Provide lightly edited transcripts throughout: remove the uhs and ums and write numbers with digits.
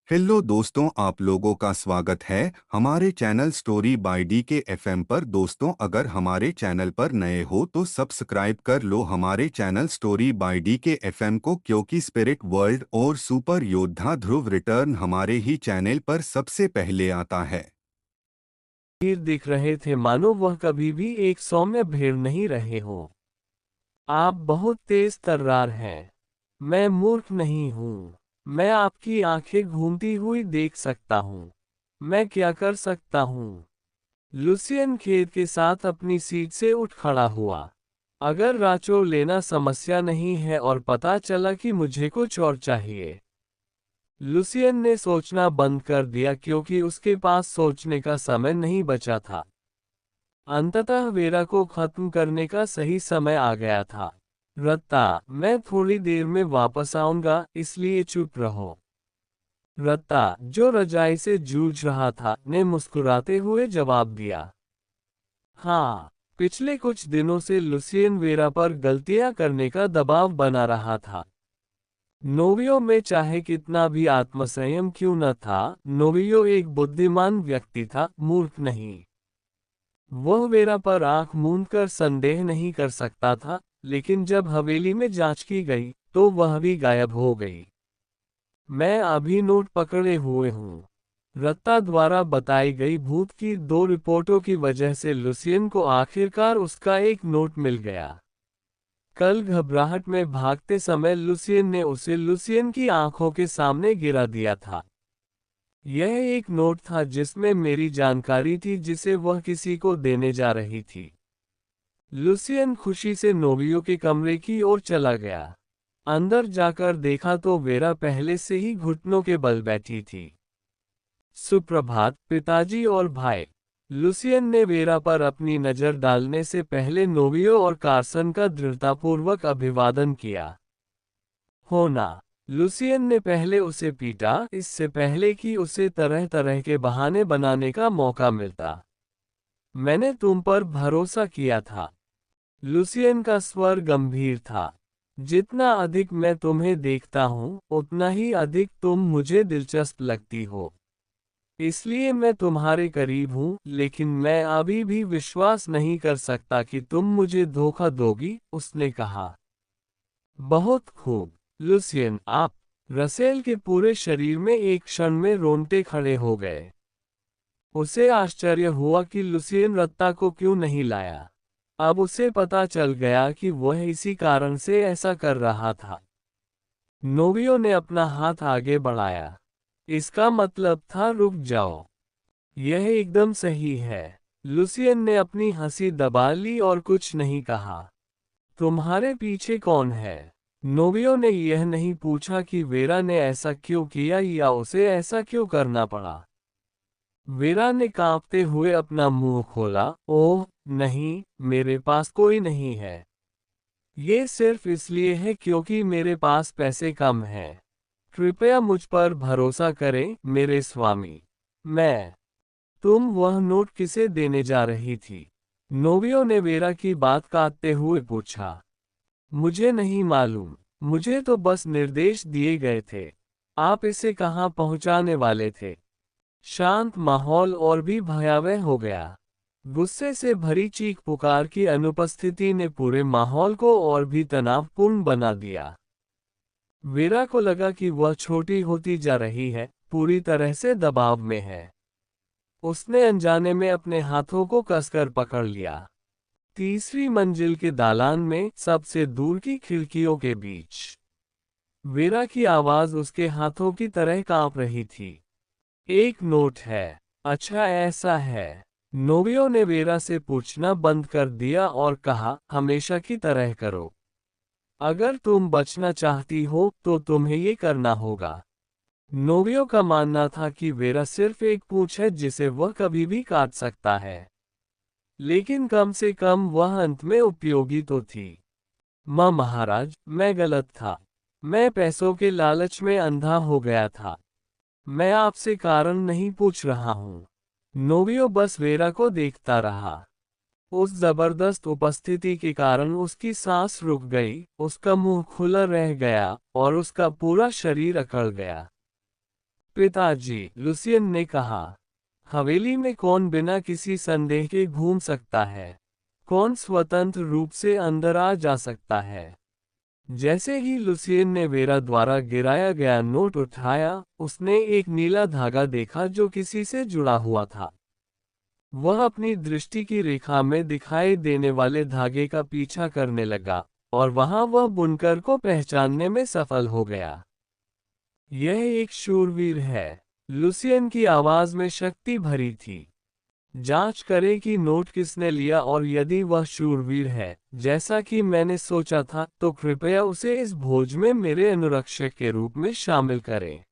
Hello दोस्तों, आप लोगों का स्वागत है हमारे चैनल स्टोरी बाय डी के एफएम पर। दोस्तों, अगर हमारे चैनल पर नए हो तो सब्सक्राइब कर लो हमारे चैनल स्टोरी बाय डी के एफएम को, क्योंकि स्पिरिट वर्ल्ड और सुपर योद्धा ध्रुव रिटर्न हमारे ही चैनल पर सबसे पहले आता है। भीड़ दिख रहे थे, मानो वह कभी भी एक सौम्य भीड़ नहीं रहे हो। आप बहुत तेज तर्रार हैं। मैं मूर्ख नहीं हूँ। मैं आपकी आंखें घूमती हुई देख सकता हूँ। मैं क्या कर सकता हूँ? लुसियन खेद के साथ अपनी सीट से उठ खड़ा हुआ। अगर राचो लेना समस्या नहीं है और पता चला कि मुझे कुछ और चाहिए। लुसियन ने सोचना बंद कर दिया क्योंकि उसके पास सोचने का समय नहीं बचा था। अंततः वेरा को खत्म करने का सही समय आ गया था। रत्ता, मैं थोड़ी देर में वापस आऊंगा, इसलिए चुप रहो। रत्ता, जो रजाई से जूझ रहा था, ने मुस्कुराते हुए जवाब दिया। हाँ, पिछले कुछ दिनों से लुसियन वेरा पर गलतियां करने का दबाव बना रहा था। नोवियो में चाहे कितना भी आत्मसंयम क्यों न था, नोवियो एक बुद्धिमान व्यक्ति था, मूर्ख नहीं। वह वेरा पर आंख मूंद कर संदेह नहीं कर सकता था, लेकिन जब हवेली में जांच की गई, तो वह भी गायब हो गई। मैं अभी नोट पकड़े हुए हूँ। रत्ता द्वारा बताई गई भूत की 2 रिपोर्टों की वजह से लुसियन को आखिरकार उसका एक नोट मिल गया। कल घबराहट में भागते समय लुसियन ने उसे लुसियन की आंखों के सामने गिरा दिया था। यह एक नोट था जिसमें मेरी जानकारी थी जिसे वह किसी को देने जा रही थी। लुसियन खुशी से नोवियो के कमरे की ओर चला गया। अंदर जाकर देखा तो वेरा पहले से ही घुटनों के बल बैठी थी। सुप्रभात पिताजी और भाई। लुसियन ने वेरा पर अपनी नजर डालने से पहले नोवियो और कार्सन का दृढ़तापूर्वक अभिवादन किया। होना। लुसियन ने पहले उसे पीटा, इससे पहले कि उसे तरह तरह के बहाने बनाने का मौका मिलता। मैंने तुम पर भरोसा किया था। लुसियन का स्वर गंभीर था। जितना अधिक मैं तुम्हें देखता हूँ, उतना ही अधिक तुम मुझे दिलचस्प लगती हो। इसलिए मैं तुम्हारे करीब हूँ, लेकिन मैं अभी भी विश्वास नहीं कर सकता कि तुम मुझे धोखा दोगी, उसने कहा। बहुत खूब, लुसियन, आप। रसेल के पूरे शरीर में एक क्षण में रोंगटे खड़े हो गए। उसे आश्चर्य हुआ कि लुसियन रत्ता को क्यों नहीं लाया। अब उसे पता चल गया कि वह इसी कारण से ऐसा कर रहा था। नोवियो ने अपना हाथ आगे बढ़ाया। इसका मतलब था रुक जाओ। यह एकदम सही है। लुसियन ने अपनी हंसी दबा ली और कुछ नहीं कहा। तुम्हारे पीछे कौन है? नोवियो ने यह नहीं पूछा कि वेरा ने ऐसा क्यों किया या उसे ऐसा क्यों करना पड़ा। वेरा ने कांपते हुए अपना मुंह खोला। ओह नहीं, मेरे पास कोई नहीं है। ये सिर्फ इसलिए है क्योंकि मेरे पास पैसे कम हैं। कृपया मुझ पर भरोसा करें, मेरे स्वामी। मैं। तुम वह नोट किसे देने जा रही थी? नोवियो ने वेरा की बात काटते हुए पूछा। मुझे नहीं मालूम। मुझे तो बस निर्देश दिए गए थे। आप इसे कहाँ पहुंचाने वाले थे? शांत माहौल और भी भयावह हो गया। गुस्से से भरी चीख पुकार की अनुपस्थिति ने पूरे माहौल को और भी तनावपूर्ण बना दिया। वीरा को लगा कि वह छोटी होती जा रही है, पूरी तरह से दबाव में है। उसने अनजाने में अपने हाथों को कसकर पकड़ लिया। तीसरी मंजिल के दालान में सबसे दूर की खिड़कियों के बीच वीरा की आवाज उसके हाथों की तरह कांप रही थी। एक नोट है। अच्छा ऐसा है। नोवियो ने वेरा से पूछना बंद कर दिया और कहा, हमेशा की तरह करो। अगर तुम बचना चाहती हो तो तुम्हें ये करना होगा। नोवियो का मानना था कि वेरा सिर्फ एक पूंछ है जिसे वह कभी भी काट सकता है। लेकिन कम से कम वह अंत में उपयोगी तो थी। मां महाराज, मैं गलत था। मैं पैसों के लालच में अंधा हो गया था। मैं आपसे कारण नहीं पूछ रहा हूँ। नोवियो बस वेरा को देखता रहा। उस जबरदस्त उपस्थिति के कारण उसकी सांस रुक गई, उसका मुंह खुला रह गया और उसका पूरा शरीर अकड़ गया। पिताजी, लुसियन ने कहा, हवेली में कौन बिना किसी संदेह के घूम सकता है? कौन स्वतंत्र रूप से अंदर आ जा सकता है? जैसे ही लुसियन ने वेरा द्वारा गिराया गया नोट उठाया, उसने एक नीला धागा देखा जो किसी से जुड़ा हुआ था। वह अपनी दृष्टि की रेखा में दिखाई देने वाले धागे का पीछा करने लगा, और वहां वह बुनकर को पहचानने में सफल हो गया। यह एक शूरवीर है। लुसियन की आवाज में शक्ति भरी थी। जांच करें कि नोट किसने लिया, और यदि वह शूरवीर है, जैसा कि मैंने सोचा था, तो कृपया उसे इस भोज में मेरे अनुरक्षक के रूप में शामिल करें।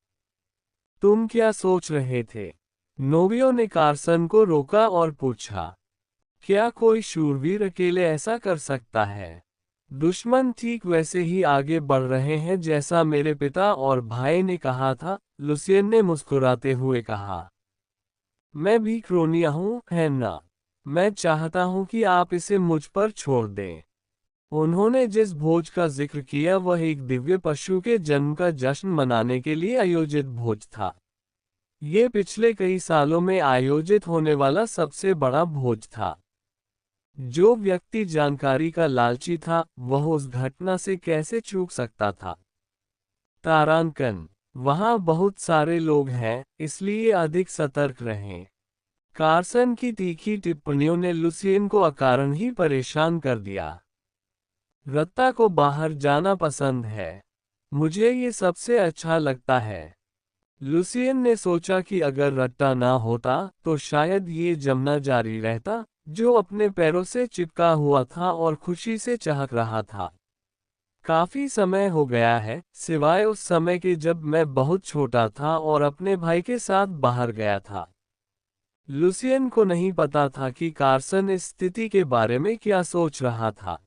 तुम क्या सोच रहे थे? नोवियो ने कार्सन को रोका और पूछा, क्या कोई शूरवीर अकेले ऐसा कर सकता है? दुश्मन ठीक वैसे ही आगे बढ़ रहे हैं जैसा मेरे पिता और भाई ने कहा था, लुसियन ने मुस्कुराते हुए कहा। मैं भी क्रोनिया हूँ, है ना? मैं चाहता हूँ कि आप इसे मुझ पर छोड़ दें। उन्होंने जिस भोज का जिक्र किया वह एक दिव्य पशु के जन्म का जश्न मनाने के लिए आयोजित भोज था। ये पिछले कई सालों में आयोजित होने वाला सबसे बड़ा भोज था। जो व्यक्ति जानकारी का लालची था, वह उस घटना से कैसे चूक सकता था? तारांकन, वहां बहुत सारे लोग हैं, इसलिए अधिक सतर्क रहें। कार्सन की तीखी टिप्पणियों ने लुसियन को अकारण ही परेशान कर दिया। रत्ता को बाहर जाना पसंद है। मुझे ये सबसे अच्छा लगता है। लुसियन ने सोचा कि अगर रट्टा ना होता तो शायद ये जमना जारी रहता, जो अपने पैरों से चिपका हुआ था और खुशी से चहक रहा था। काफी समय हो गया है, सिवाय उस समय के जब मैं बहुत छोटा था और अपने भाई के साथ बाहर गया था। लुसियन को नहीं पता था कि कार्सन इस स्थिति के बारे में क्या सोच रहा था।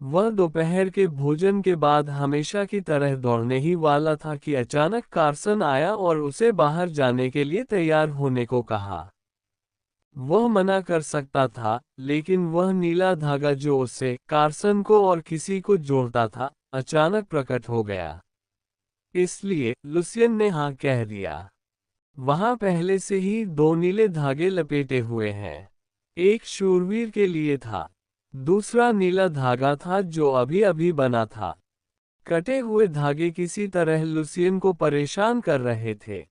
वह दोपहर के भोजन के बाद हमेशा की तरह दौड़ने ही वाला था कि अचानक कार्सन आया और उसे बाहर जाने के लिए तैयार होने को कहा। वह मना कर सकता था, लेकिन वह नीला धागा जो उसे, कार्सन को और किसी को जोड़ता था, अचानक प्रकट हो गया। इसलिए लुसियन ने हाँ कह दिया। वहां पहले से ही दो नीले धागे लपेटे हुए हैं। एक शूरवीर के लिए था, दूसरा नीला धागा था जो अभी अभी बना था। कटे हुए धागे किसी तरह लुसियन को परेशान कर रहे थे।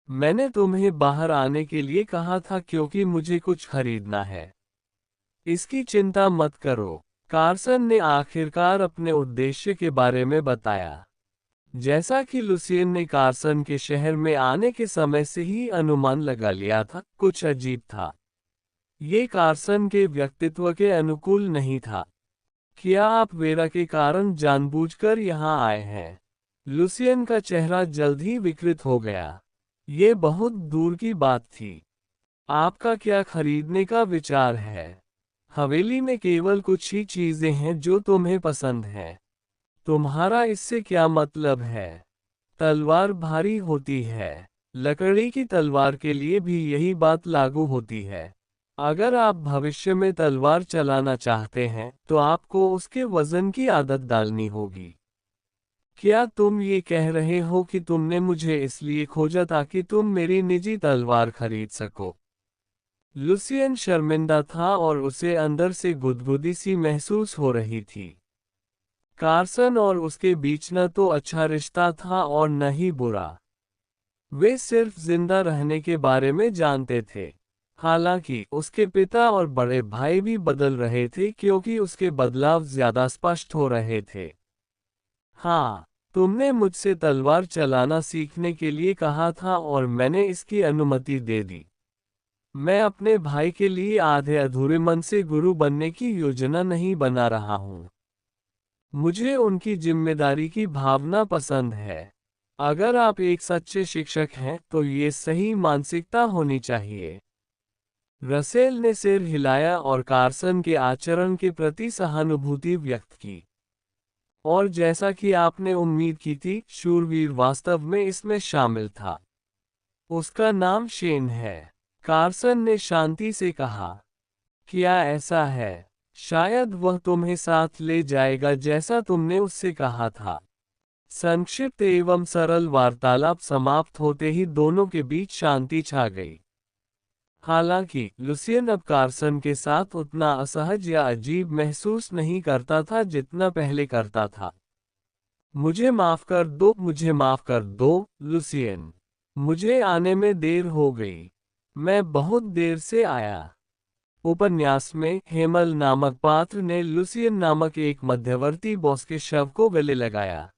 मैंने तुम्हें बाहर आने के लिए कहा था क्योंकि मुझे कुछ खरीदना है। इसकी चिंता मत करो, कार्सन ने आखिरकार अपने उद्देश्य के बारे में बताया। जैसा कि लुसियन ने कार्सन के शहर में आने के समय से ही अनुमान लगा लिया था, कुछ अजीब था। ये कार्सन के व्यक्तित्व के अनुकूल नहीं था। क्या आप वेरा के कारण जानबूझकर यहाँ आए हैं? लुसियन का चेहरा जल्द ही विकृत हो गया। ये बहुत दूर की बात थी। आपका क्या खरीदने का विचार है? हवेली में केवल कुछ ही चीजें हैं जो तुम्हें पसंद हैं। तुम्हारा इससे क्या मतलब है? तलवार भारी होती है। लकड़ी की तलवार के लिए भी यही बात लागू होती है। अगर आप भविष्य में तलवार चलाना चाहते हैं, तो आपको उसके वजन की आदत डालनी होगी। क्या तुम ये कह रहे हो कि तुमने मुझे इसलिए खोजा ताकि तुम मेरी निजी तलवार खरीद सको? लुसियन शर्मिंदा था और उसे अंदर से गुदगुदी सी महसूस हो रही थी। कार्सन और उसके बीच न तो अच्छा रिश्ता था और न ही बुरा। वे सिर्फ जिंदा रहने के बारे में जानते थे। हालांकि उसके पिता और बड़े भाई भी बदल रहे थे क्योंकि उसके बदलाव ज्यादा स्पष्ट हो रहे थे। हाँ, तुमने मुझसे तलवार चलाना सीखने के लिए कहा था और मैंने इसकी अनुमति दे दी। मैं अपने भाई के लिए आधे अधूरे मन से गुरु बनने की योजना नहीं बना रहा हूँ। मुझे उनकी जिम्मेदारी की भावना पसंद है। अगर आप एक सच्चे शिक्षक हैं तो ये सही मानसिकता होनी चाहिए। रसेल ने सिर हिलाया और कार्सन के आचरण के प्रति सहानुभूति व्यक्त की। और जैसा कि आपने उम्मीद की थी, शूरवीर वास्तव में इसमें शामिल था। उसका नाम शेन है, कार्सन ने शांति से कहा। क्या ऐसा है? शायद वह तुम्हें साथ ले जाएगा जैसा तुमने उससे कहा था। संक्षिप्त एवं सरल वार्तालाप समाप्त होते ही दोनों के बीच शांति छा गई। हालांकि लुसियन अब कार्सन के साथ उतना असहज या अजीब महसूस नहीं करता था जितना पहले करता था। मुझे माफ कर दो, लुसियन। मुझे आने में देर हो गई। मैं बहुत देर से आया। उपन्यास में हेमल नामक पात्र ने लुसियन नामक एक मध्यवर्ती बॉस के शव को गले लगाया।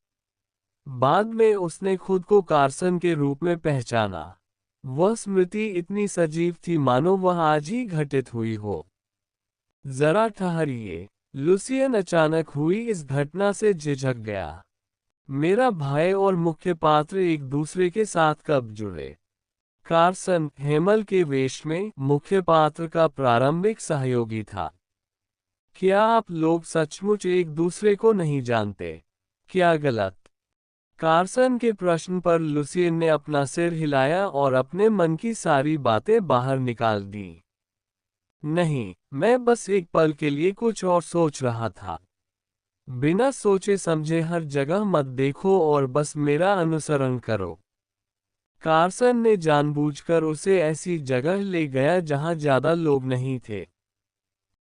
बाद में उसने खुद को कार्सन के रूप में पहचाना। वह स्मृति इतनी सजीव थी मानो वह आज ही घटित हुई हो। जरा ठहरिए, लुसियन अचानक हुई इस घटना से झिझक गया। मेरा भाई और मुख्य पात्र एक दूसरे के साथ कब जुड़े? कार्सन, हेमल के वेश में, मुख्य पात्र का प्रारंभिक सहयोगी था। क्या आप लोग सचमुच एक दूसरे को नहीं जानते? क्या गलत? कार्सन के प्रश्न पर लुसियन ने अपना सिर हिलाया और अपने मन की सारी बातें बाहर निकाल दी। नहीं, मैं बस एक पल के लिए कुछ और सोच रहा था। बिना सोचे समझे हर जगह मत देखो और बस मेरा अनुसरण करो। कार्सन ने जानबूझकर उसे ऐसी जगह ले गया जहां ज्यादा लोग नहीं थे।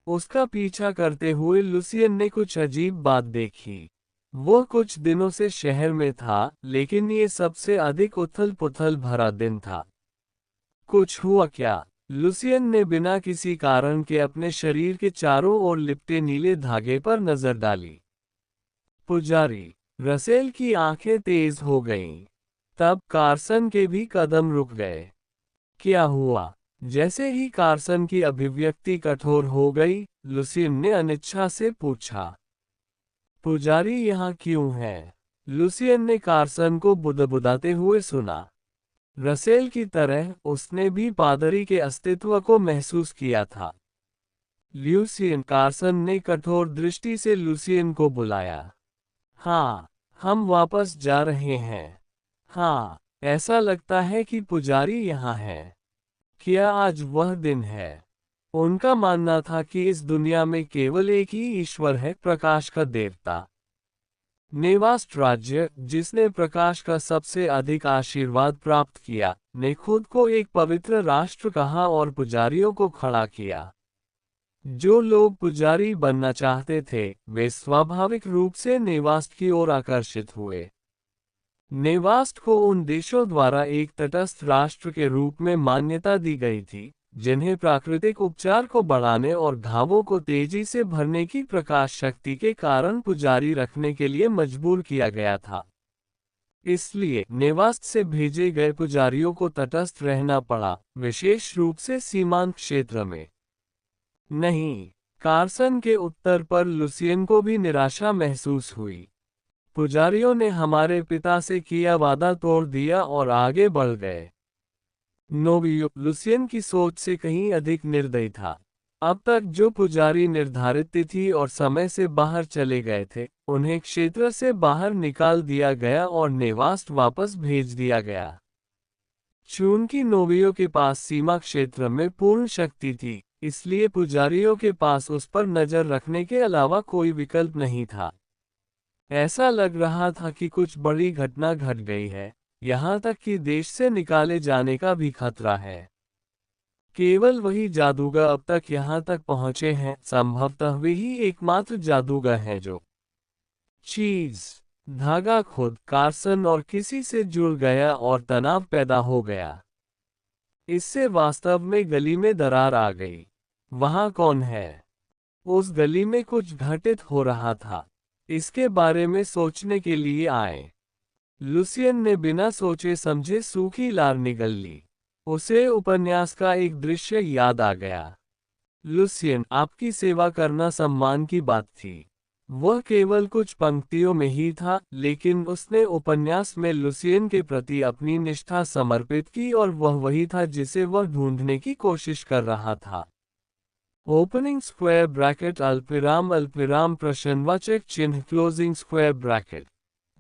उसका पीछा करते हुए लुसियन ने कुछ अजीब बात देखी। वो कुछ दिनों से शहर में था, लेकिन ये सबसे अधिक उथल पुथल भरा दिन था। कुछ हुआ क्या? लुसियन ने बिना किसी कारण के अपने शरीर के चारों ओर लिपटे नीले धागे पर नजर डाली। पुजारी रसेल की आंखें तेज हो गईं। तब कार्सन के भी कदम रुक गए। क्या हुआ? जैसे ही कार्सन की अभिव्यक्ति कठोर हो गई, लुसियन ने अनिच्छा से पूछा। पुजारी यहाँ क्यों है? लुसियन ने कार्सन को बुदबुदाते हुए सुना। रसेल की तरह उसने भी पादरी के अस्तित्व को महसूस किया था। लुसियन, कार्सन ने कठोर दृष्टि से लुसियन को बुलाया। हाँ, हम वापस जा रहे हैं। हाँ, ऐसा लगता है कि पुजारी यहाँ है। क्या आज वह दिन है? उनका मानना था कि इस दुनिया में केवल एक ही ईश्वर है, प्रकाश का देवता। नेवास्ट राज्य, जिसने प्रकाश का सबसे अधिक आशीर्वाद प्राप्त किया, ने खुद को एक पवित्र राष्ट्र कहा और पुजारियों को खड़ा किया। जो लोग पुजारी बनना चाहते थे, वे स्वाभाविक रूप से नेवास्ट की ओर आकर्षित हुए। नेवास्ट को उन देशों द्वारा एक तटस्थ राष्ट्र के रूप में मान्यता दी गई थी, जिन्हें प्राकृतिक उपचार को बढ़ाने और घावों को तेजी से भरने की प्रकाश शक्ति के कारण पुजारी रखने के लिए मजबूर किया गया था। इसलिए नेवास्ट से भेजे गए पुजारियों को तटस्थ रहना पड़ा, विशेष रूप से सीमांत क्षेत्र में। नहीं, कार्सन के उत्तर पर लुसियन को भी निराशा महसूस हुई। पुजारियों ने हमारे पिता से किया वादा तोड़ दिया और आगे बढ़ गए। नोवियो, लुसियन की सोच से कहीं अधिक निर्दयी था। अब तक जो पुजारी निर्धारित तिथि और समय से बाहर चले गए थे, उन्हें क्षेत्र से बाहर निकाल दिया गया और नेवास्ट वापस भेज दिया गया। चूंकि नोवियो के पास सीमा क्षेत्र में पूर्ण शक्ति थी, इसलिए पुजारियों के पास उस पर नजर रखने के अलावा कोई विकल्प नहीं था। ऐसा लग रहा था कि कुछ बड़ी घटना घट गई है, यहाँ तक कि देश से निकाले जाने का भी खतरा है। केवल वही जादूगर अब तक यहाँ तक पहुँचे हैं, संभवतः वे ही एकमात्र जादूगर हैं जो चीज धागा खुद कार्सन और किसी से जुड़ गया और तनाव पैदा हो गया। इससे वास्तव में गली में दरार आ गई। वहाँ कौन है? उस गली में कुछ घटित हो रहा था। इसके बारे में सोचने के लिए आए। लुसियन ने बिना सोचे समझे सूखी लार निगल ली। उसे उपन्यास का एक दृश्य याद आ गया। लुसियन, आपकी सेवा करना सम्मान की बात थी। वह केवल कुछ पंक्तियों में ही था, लेकिन उसने उपन्यास में लुसियन के प्रति अपनी निष्ठा समर्पित की और वह वही था जिसे वह ढूंढने की कोशिश कर रहा था। ओपनिंग स्क्वायर ब्रैकेट अल्पविराम प्रश्नवाचक चिन्ह क्लोजिंग स्क्वायर ब्रैकेट।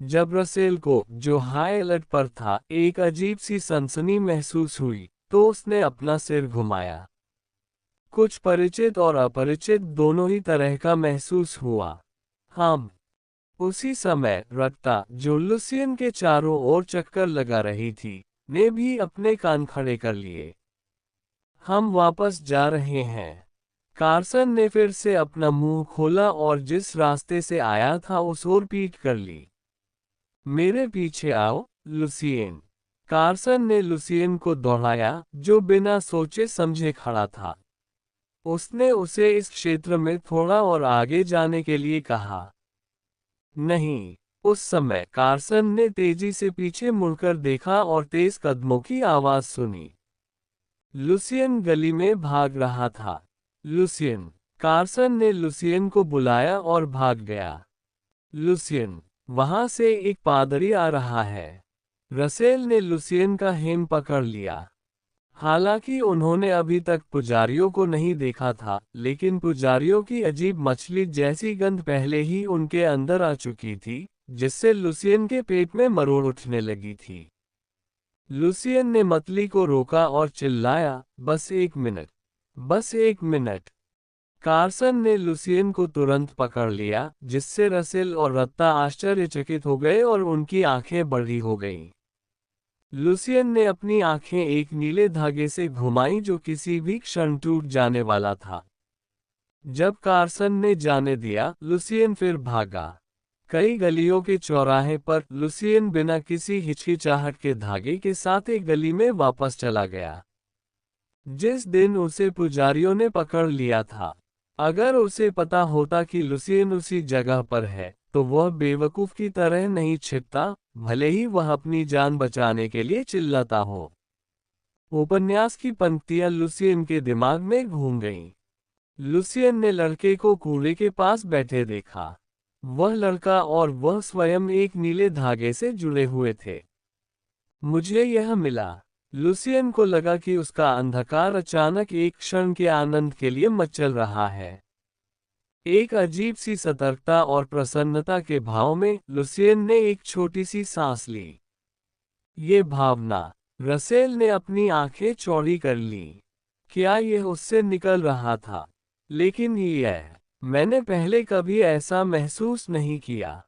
जब रसेल को, जो हाई अलर्ट पर था, एक अजीब सी सनसनी महसूस हुई, तो उसने अपना सिर घुमाया। कुछ परिचित और अपरिचित दोनों ही तरह का महसूस हुआ। हम उसी समय रत्ता, जो लुसियन के चारों ओर चक्कर लगा रही थी, ने भी अपने कान खड़े कर लिए। हम वापस जा रहे हैं। कार्सन ने फिर से अपना मुंह खोला और जिस रास्ते से आया था उस ओर पीठ कर ली। मेरे पीछे आओ, लुसियन। कार्सन ने लुसियन को दौड़ाया, जो बिना सोचे समझे खड़ा था। उसने उसे इस क्षेत्र में थोड़ा और आगे जाने के लिए कहा। नहीं। उस समय कार्सन ने तेजी से पीछे मुड़कर देखा और तेज कदमों की आवाज सुनी। लुसियन गली में भाग रहा था। लुसियन। कार्सन ने लुसियन को बुलाया और भाग गया। लुसियन, वहां से एक पादरी आ रहा है। रसेल ने लुसियन का हेम पकड़ लिया। हालांकि उन्होंने अभी तक पुजारियों को नहीं देखा था, लेकिन पुजारियों की अजीब मछली जैसी गंध पहले ही उनके अंदर आ चुकी थी, जिससे लुसियन के पेट में मरोड़ उठने लगी थी। लुसियन ने मतली को रोका और चिल्लाया, बस 1 मिनट। बस 1 मिनट। कार्सन ने लुसियन को तुरंत पकड़ लिया, जिससे रसेल और रत्ता आश्चर्यचकित हो गए और उनकी आंखें बड़ी हो गईं। लुसियन ने अपनी आंखें एक नीले धागे से घुमाई जो किसी भी क्षण टूट जाने वाला था। जब कार्सन ने जाने दिया, लुसियन फिर भागा। कई गलियों के चौराहे पर लुसियन बिना किसी हिचकिचाहट के धागे के साथ एक गली में वापस चला गया। जिस दिन उसे पुजारियों ने पकड़ लिया था, अगर उसे पता होता कि लुसियन उसी जगह पर है, तो वह बेवकूफ की तरह नहीं छिपता, भले ही वह अपनी जान बचाने के लिए चिल्लाता हो। उपन्यास की पंक्तियां लुसियन के दिमाग में घूम गईं। लुसियन ने लड़के को कूड़े के पास बैठे देखा। वह लड़का और वह स्वयं एक नीले धागे से जुड़े हुए थे। मुझे यह मिला। लुसियन को लगा कि उसका अंधकार अचानक एक क्षण के आनंद के लिए मचल रहा है। एक अजीब सी सतर्कता और प्रसन्नता के भाव में लुसियन ने एक छोटी सी सांस ली। ये भावना। रसेल ने अपनी आंखें चौड़ी कर ली। क्या यह उससे निकल रहा था? लेकिन मैंने पहले कभी ऐसा महसूस नहीं किया।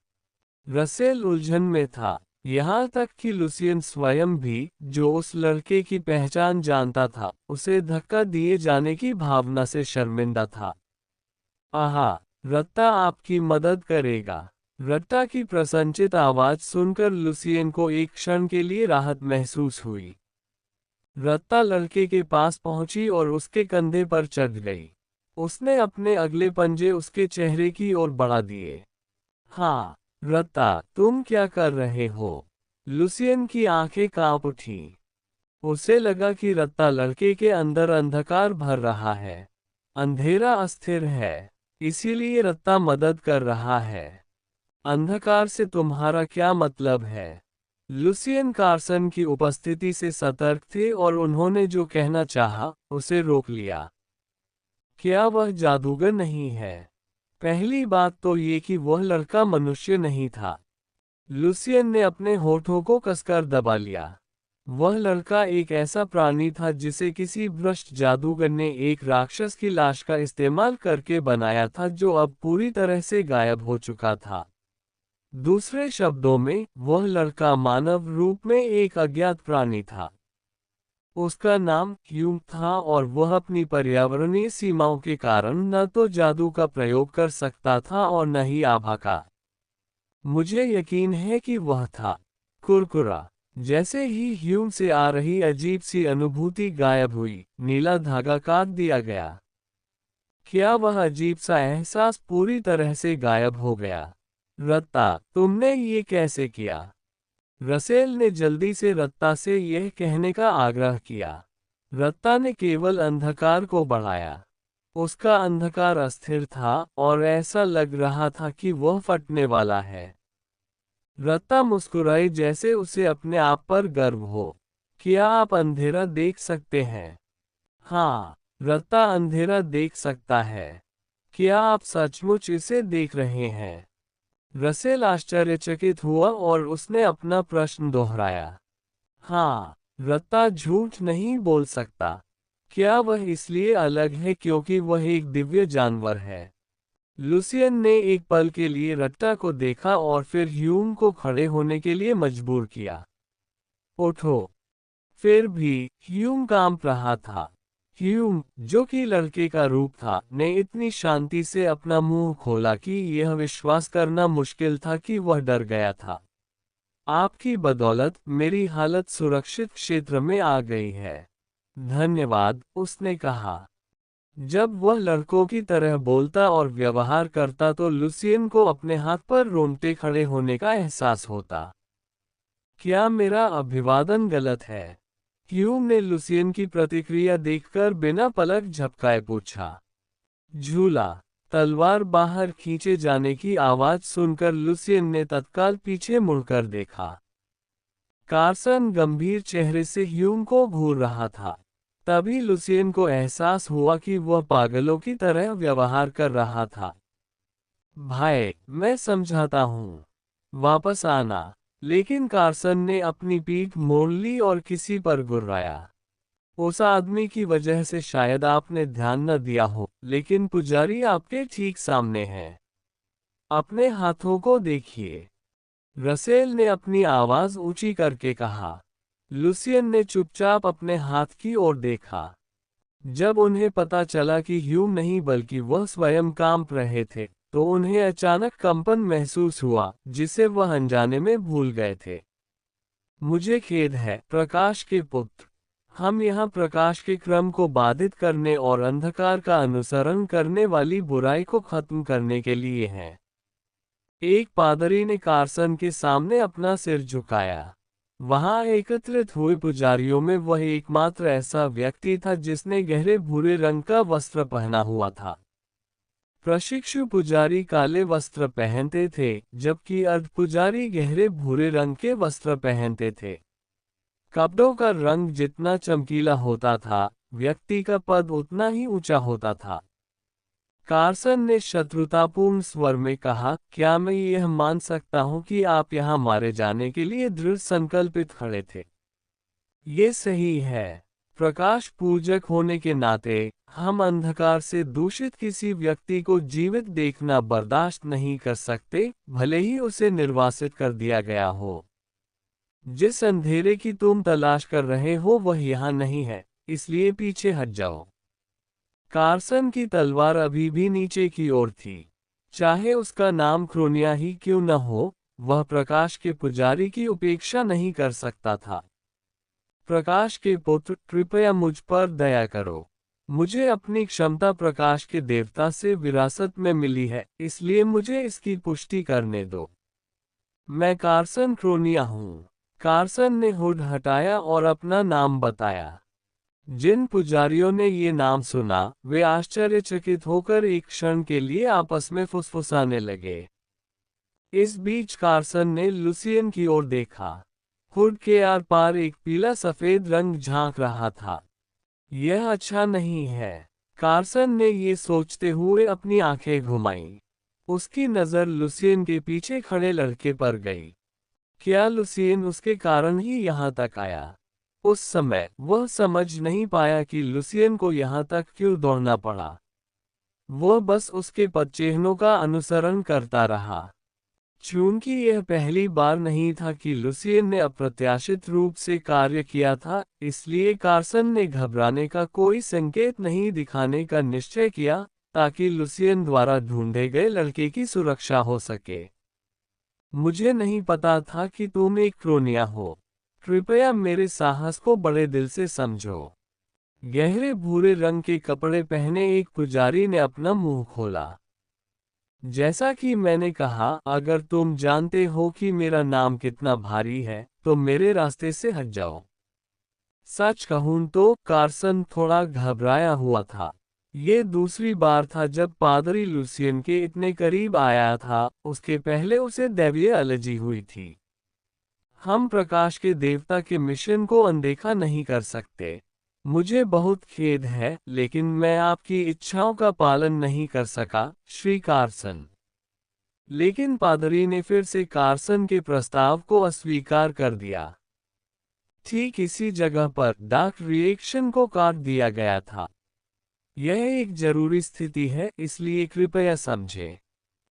रसेल उलझन में था, यहाँ तक कि लुसियन स्वयं भी, जो उस लड़के की पहचान जानता था, उसे धक्का दिए जाने की भावना से शर्मिंदा था। आहा, रत्ता आपकी मदद करेगा। रत्ता की प्रसन्नचित आवाज सुनकर लुसियन को एक क्षण के लिए राहत महसूस हुई। रत्ता लड़के के पास पहुंची और उसके कंधे पर चढ़ गई। उसने अपने अगले पंजे उसके चेहरे की ओर बढ़ा दिए। हाँ, रत्ता, तुम क्या कर रहे हो? लुसियन की आंखें कांप उठीं। उसे लगा कि रत्ता लड़के के अंदर अंधकार भर रहा है। अंधेरा अस्थिर है, इसीलिए रत्ता मदद कर रहा है। अंधकार से तुम्हारा क्या मतलब है? लुसियन कार्सन की उपस्थिति से सतर्क थे और उन्होंने जो कहना चाहा, उसे रोक लिया। क्या वह जादूगर नहीं है? पहली बात तो ये कि वह लड़का मनुष्य नहीं था। लुसियन ने अपने होठों को कसकर दबा लिया। वह लड़का एक ऐसा प्राणी था जिसे किसी भ्रष्ट जादूगर ने एक राक्षस की लाश का इस्तेमाल करके बनाया था, जो अब पूरी तरह से गायब हो चुका था। दूसरे शब्दों में, वह लड़का मानव रूप में एक अज्ञात प्राणी था। उसका नाम ह्यूम था और वह अपनी पर्यावरणीय सीमाओं के कारण न तो जादू का प्रयोग कर सकता था और न ही आभा का। मुझे यकीन है कि वह था कुरकुरा। जैसे ही ह्यूम से आ रही अजीब सी अनुभूति गायब हुई, नीला धागा काट दिया गया। क्या वह अजीब सा एहसास पूरी तरह से गायब हो गया? रत्ता, तुमने ये कैसे किया? रसेल ने जल्दी से रत्ता से यह कहने का आग्रह किया। रत्ता ने केवल अंधकार को बढ़ाया। उसका अंधकार अस्थिर था और ऐसा लग रहा था कि वह फटने वाला है। रत्ता मुस्कुराई जैसे उसे अपने आप पर गर्व हो। क्या आप अंधेरा देख सकते हैं? हाँ, रत्ता अंधेरा देख सकता है। क्या आप सचमुच इसे देख रहे हैं? रसेल आश्चर्यचकित हुआ और उसने अपना प्रश्न दोहराया। हाँ, रत्ता झूठ नहीं बोल सकता। क्या वह इसलिए अलग है क्योंकि वह एक दिव्य जानवर है? लुसियन ने एक पल के लिए रट्टा को देखा और फिर ह्यूम को खड़े होने के लिए मजबूर किया। उठो। फिर भी ह्यूम कांप रहा था। ह्यूम, जो कि लड़के का रूप था, ने इतनी शांति से अपना मुंह खोला कि यह विश्वास करना मुश्किल था कि वह डर गया था। आपकी बदौलत मेरी हालत सुरक्षित क्षेत्र में आ गई है। धन्यवाद, उसने कहा। जब वह लड़कों की तरह बोलता और व्यवहार करता तो लुसियन को अपने हाथ पर रोंगटे खड़े होने का एहसास होता। क्या मेरा अभिवादन गलत है? ह्यूम ने लुसियन की प्रतिक्रिया देखकर बिना पलक झपकाए पूछा। झूला। तलवार बाहर खींचे जाने की आवाज सुनकर लुसियन ने तत्काल पीछे मुड़कर देखा। कार्सन गंभीर चेहरे से ह्यूम को घूर रहा था। तभी लुसियन को एहसास हुआ कि वह पागलों की तरह व्यवहार कर रहा था। भाई, मैं समझाता हूँ। वापस आना। लेकिन कार्सन ने अपनी पीठ मोड़ ली और किसी पर गुर्राया। उस आदमी की वजह से शायद आपने ध्यान न दिया हो, लेकिन पुजारी आपके ठीक सामने है। अपने हाथों को देखिए। रसेल ने अपनी आवाज ऊंची करके कहा। लुसियन ने चुपचाप अपने हाथ की ओर देखा। जब उन्हें पता चला कि ह्यूम नहीं बल्कि वह स्वयं कांप रहे थे, तो उन्हें अचानक कंपन महसूस हुआ, जिसे वह अनजाने में भूल गए थे। मुझे खेद है, प्रकाश के पुत्र। हम यहाँ प्रकाश के क्रम को बाधित करने और अंधकार का अनुसरण करने वाली बुराई को खत्म करने के लिए हैं। एक पादरी ने कार्सन के सामने अपना सिर झुकाया। वहां एकत्रित हुए पुजारियों में वह एकमात्र ऐसा व्यक्ति था जिसने गहरे भूरे रंग का वस्त्र पहना हुआ था। प्रशिक्षु पुजारी काले वस्त्र पहनते थे, जबकि अर्ध पुजारी गहरे भूरे रंग के वस्त्र पहनते थे। कपड़ों का रंग जितना चमकीला होता था, व्यक्ति का पद उतना ही ऊंचा होता था। कार्सन ने शत्रुतापूर्ण स्वर में कहा, क्या मैं यह मान सकता हूं कि आप यहां मारे जाने के लिए दृढ़ संकल्पित खड़े थे? ये सही है। प्रकाश पूजक होने के नाते, हम अंधकार से दूषित किसी व्यक्ति को जीवित देखना बर्दाश्त नहीं कर सकते, भले ही उसे निर्वासित कर दिया गया हो। जिस अंधेरे की तुम तलाश कर रहे हो वह यहाँ नहीं है, इसलिए पीछे हट जाओ। कार्सन की तलवार अभी भी नीचे की ओर थी। चाहे उसका नाम क्रोनिया ही क्यों न हो, वह प्रकाश के पुजारी की उपेक्षा नहीं कर सकता था। प्रकाश के पुत्र, कृपया मुझ पर दया करो। मुझे अपनी क्षमता प्रकाश के देवता से विरासत में मिली है, इसलिए मुझे इसकी पुष्टि करने दो। मैं कार्सन क्रोनिया हूँ। कार्सन ने हुड हटाया और अपना नाम बताया। जिन पुजारियों ने ये नाम सुना, वे आश्चर्यचकित होकर एक क्षण के लिए आपस में फुसफुसाने लगे। इस बीच कार्सन ने लुसियन की ओर देखा। हुड के आर पार एक पीला सफेद रंग झांक रहा था। यह अच्छा नहीं है। कार्सन ने ये सोचते हुए अपनी आंखें घुमाईं। उसकी नजर लुसियन के पीछे खड़े लड़के पर गई। क्या लुसियन उसके कारण ही यहाँ तक आया? उस समय वह समझ नहीं पाया कि लुसियन को यहाँ तक क्यों दौड़ना पड़ा। वह बस उसके पदचिह्नों का अनुसरण करता रहा। चूंकि यह पहली बार नहीं था कि लुसियन ने अप्रत्याशित रूप से कार्य किया था, इसलिए कार्सन ने घबराने का कोई संकेत नहीं दिखाने का निश्चय किया, ताकि लुसियन द्वारा ढूंढे गए लड़के की सुरक्षा हो सके। मुझे नहीं पता था कि तुम एक क्रोनिया हो। कृपया मेरे साहस को बड़े दिल से समझो। गहरे भूरे रंग के कपड़े पहने एक पुजारी ने अपना मुंह खोला। जैसा कि मैंने कहा, अगर तुम जानते हो कि मेरा नाम कितना भारी है, तो मेरे रास्ते से हट जाओ। सच कहूं तो कार्सन थोड़ा घबराया हुआ था। ये दूसरी बार था जब पादरी लुसियन के इतने करीब आया था, उसके पहले उसे दैवीय एलर्जी हुई थी। हम प्रकाश के देवता के मिशन को अनदेखा नहीं कर सकते। मुझे बहुत खेद है, लेकिन मैं आपकी इच्छाओं का पालन नहीं कर सका, श्री कार्सन। लेकिन पादरी ने फिर से कार्सन के प्रस्ताव को अस्वीकार कर दिया। ठीक इसी जगह पर डार्क रिएक्शन को काट दिया गया था। यह एक जरूरी स्थिति है, इसलिए कृपया समझें।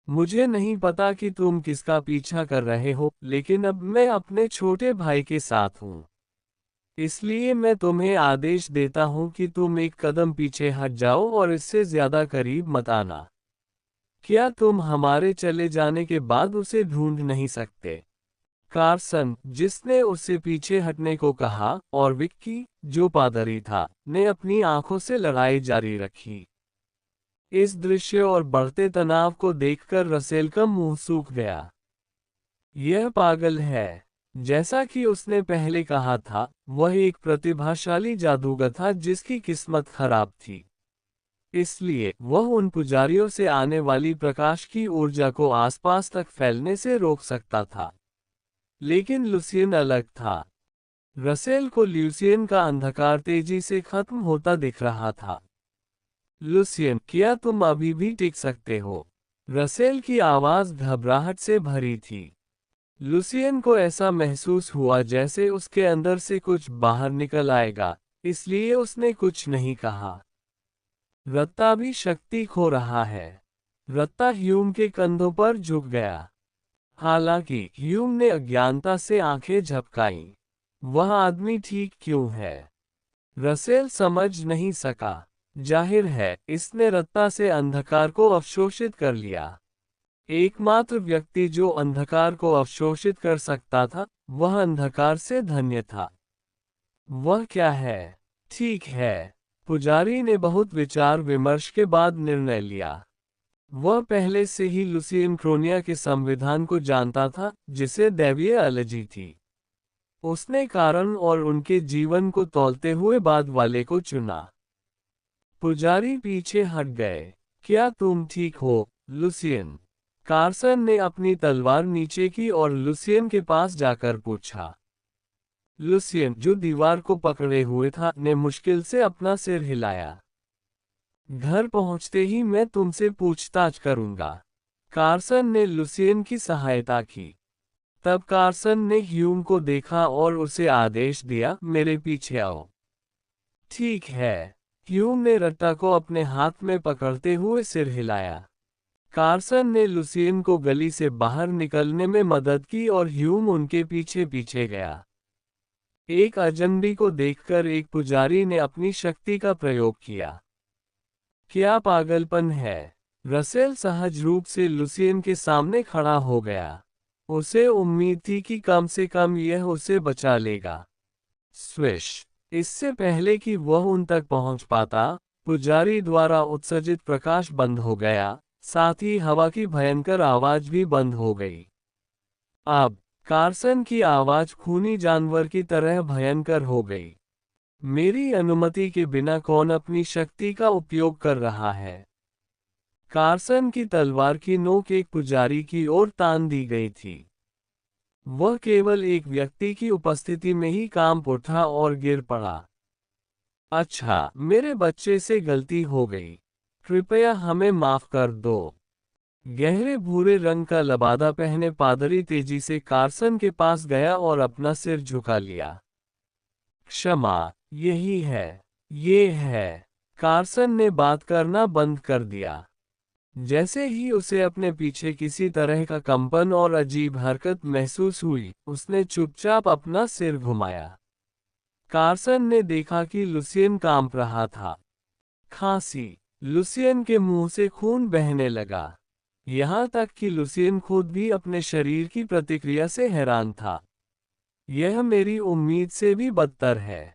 मुझे नहीं पता कि तुम किसका पीछा कर रहे हो, लेकिन अब मैं अपने छोटे भाई के साथ हूँ। इसलिए मैं तुम्हें आदेश देता हूँ कि तुम एक कदम पीछे हट जाओ और इससे ज्यादा करीब मत आना। क्या तुम हमारे चले जाने के बाद उसे ढूंढ नहीं सकते? कार्सन, जिसने उससे पीछे हटने को कहा, और विक्की, जो पादरी था, ने अपनी आंखों से लड़ाई जारी रखी। इस दृश्य और बढ़ते तनाव को देखकर रसेल का मुंह सूख गया। यह पागल है। जैसा कि उसने पहले कहा था, वह एक प्रतिभाशाली जादूगर था जिसकी किस्मत खराब थी। इसलिए वह उन पुजारियों से आने वाली प्रकाश की ऊर्जा को आसपास तक फैलने से रोक सकता था। लेकिन लुसियन अलग था। रसेल को लुसियन का अंधकार तेजी से खत्म होता दिख रहा था। लुसियन, क्या तुम अभी भी टिक सकते हो? रसेल की आवाज घबराहट से भरी थी। लुसियन को ऐसा महसूस हुआ जैसे उसके अंदर से कुछ बाहर निकल आएगा, इसलिए उसने कुछ नहीं कहा। रत्ता भी शक्ति खो रहा है। रत्ता ह्यूम के कंधों पर झुक गया। हालांकि ह्यूम ने अज्ञानता से आंखें झपकाईं। वह आदमी ठीक क्यों है? रसेल समझ नहीं सका। जाहिर है, इसने रत्ता से अंधकार को अवशोषित कर लिया। एकमात्र व्यक्ति जो अंधकार को अवशोषित कर सकता था, वह अंधकार से धन्य था। वह क्या है? ठीक है। पुजारी ने बहुत विचार विमर्श के बाद निर्णय लिया। वह पहले से ही लुसियन क्रोनिया के संविधान को जानता था, जिसे दैवीय एलर्जी थी। उसने कारण और उनके जीवन को तौलते हुए बाद वाले को चुना। पुजारी पीछे हट गए। क्या तुम ठीक हो, लुसियन? कार्सन ने अपनी तलवार नीचे की और लुसियन के पास जाकर पूछा। लुसियन, जो दीवार को पकड़े हुए था, ने मुश्किल से अपना सिर हिलाया। घर पहुंचते ही मैं तुमसे पूछताछ करूंगा। कार्सन ने लुसियन की सहायता की। तब कार्सन ने ह्यूम को देखा और उसे आदेश दिया, मेरे पीछे आओ। ठीक है। ह्यूम ने रट्टा को अपने हाथ में पकड़ते हुए सिर हिलाया। कार्सन ने लुसियन को गली से बाहर निकलने में मदद की और ह्यूम उनके पीछे पीछे गया। एक अजनबी को देखकर एक पुजारी ने अपनी शक्ति का प्रयोग किया। क्या पागलपन है? रसेल सहज रूप से लुसियन के सामने खड़ा हो गया। उसे उम्मीद थी कि कम से कम यह उसे बचा लेगा। स्विश! इससे पहले कि वह उन तक पहुंच पाता, पुजारी द्वारा उत्सर्जित प्रकाश बंद हो गया, साथ ही हवा की भयंकर आवाज भी बंद हो गई। अब कार्सन की आवाज खूनी जानवर की तरह भयंकर हो गई। मेरी अनुमति के बिना कौन अपनी शक्ति का उपयोग कर रहा है? कार्सन की तलवार की नोक एक पुजारी की ओर तान दी गई थी। वह केवल एक व्यक्ति की उपस्थिति में ही कांप उठा और गिर पड़ा। अच्छा, मेरे बच्चे से गलती हो गई। कृपया हमें माफ कर दो। गहरे भूरे रंग का लबादा पहने पादरी तेजी से कार्सन के पास गया और अपना सिर झुका लिया। क्षमा, यही है। ये है। कार्सन ने बात करना बंद कर दिया। जैसे ही उसे अपने पीछे किसी तरह का कंपन और अजीब हरकत महसूस हुई, उसने चुपचाप अपना सिर घुमाया। कार्सन ने देखा कि लुसियन कांप रहा था। खांसी। लुसियन के मुंह से खून बहने लगा। यहाँ तक कि लुसियन खुद भी अपने शरीर की प्रतिक्रिया से हैरान था। यह मेरी उम्मीद से भी बदतर है।